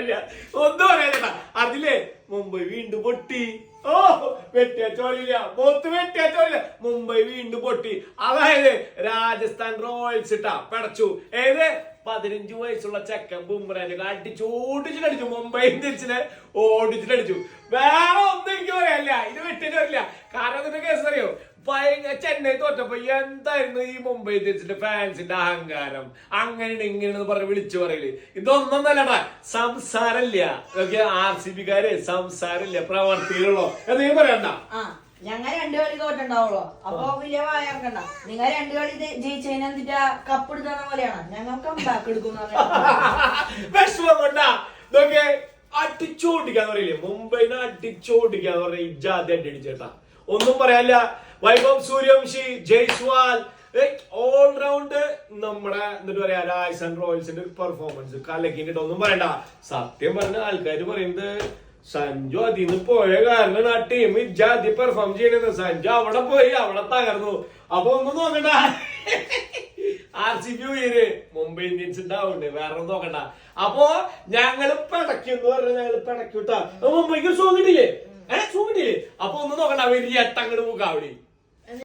പറയാനില്ല, ഒന്നും പറയാനില്ല. അതിലേ മുംബൈ വീണ്ടും പൊട്ടി. ഓ വെട്ടിയ ചോറില്ല, പോത്ത് വെട്ടിയ ചോറില്ല, മുംബൈ വീണ്ടും പൊട്ടി. അതായത് രാജസ്ഥാൻ റോയൽസ് പെടച്ചു. ഏത് 15 വയസ്സുള്ള ചെക്കൻ ബുംറേനെ ഓടിച്ചിട്ടടിച്ചു. മുംബൈ ഇന്ത്യൻസിനെ ഓടിച്ചിട്ടടിച്ചു. വേറെ ഒന്നും എനിക്ക് പറയാനില്ല, ഇത് വെട്ടിയ ചോറില്ല. കാരണം അതിന്റെ കേസ് അറിയോ, ചെന്നൈ തോറ്റപ്പോ എന്തായിരുന്നു ഈ മുംബൈ ഇന്ത്യൻസിന്റെ ഫാൻസിന്റെ അഹങ്കാരം. അങ്ങനെ ഇങ്ങനെ പറഞ്ഞ് വിളിച്ചു പറയല്. ഇതൊന്നും നല്ലടാ, സംസാരമില്ല. RCB-കാര് സംസാരമില്ല, പ്രവർത്തികളുള്ളോ എന്തെങ്കിലും പറയണ്ട. ഞങ്ങൾ 2 കളി തോറ്റുണ്ടാവുള്ളൂ, അപ്പൊ വലിയ വായർക്കണ്ട. നിങ്ങൾ 2 കളി ജയിച്ചതിന് എന്നിട്ട് കപ്പ് എടുക്കുന്ന പോലെയാണ് ഞങ്ങൾ കംബാക്ക് എടുക്കുന്ന വിഷമം കൊണ്ടാ. ഇതൊക്കെ അടിച്ചോടിക്കാന്ന് പറയില്ലേ, മുംബൈനെ അടിച്ചോടിക്കാന്ന് പറഞ്ഞ ഇജാതി അടിച്ചേട്ടാ, ഒന്നും പറയാനില്ല. വൈഭവ് സൂര്യവംശി, ജയ്സ്വാൾ, ഓൾറൗണ്ട് നമ്മുടെ എന്താ പറയാ രാജസ്ഥാൻ റോയൽസിന്റെ പെർഫോമൻസ് കലക്കിട്ട് ഒന്നും പറയണ്ട. സത്യം പറഞ്ഞ ആൾക്കാര് പറയുന്നത് സഞ്ജു അതിന്ന് പോയ കാരണം ആ ടീം ഇജാതി പെർഫോം ചെയ്യണെന്ന്. സഞ്ജു അവിടെ പോയി അവിടെ തകർന്നു. അപ്പൊ ഒന്നും നോക്കണ്ട, RCB ഉയര്, മുംബൈ ഇന്ത്യൻസ് ഉണ്ടാവുന്നുണ്ട്, വേറെ ഒന്നും നോക്കണ്ട. അപ്പൊ ഞങ്ങള് പിടയ്ക്കും എന്ന് പറഞ്ഞാൽ ഞങ്ങള് പിടയ്ക്കൂട്ടാ. മുംബൈക്ക് സോങ്ങിട്ടില്ലേ, സോങ്ങിട്ടില്ലേ? അപ്പൊ ഒന്നും നോക്കണ്ട, വലിയ എട്ടങ്ങട് മുക്കാവടി.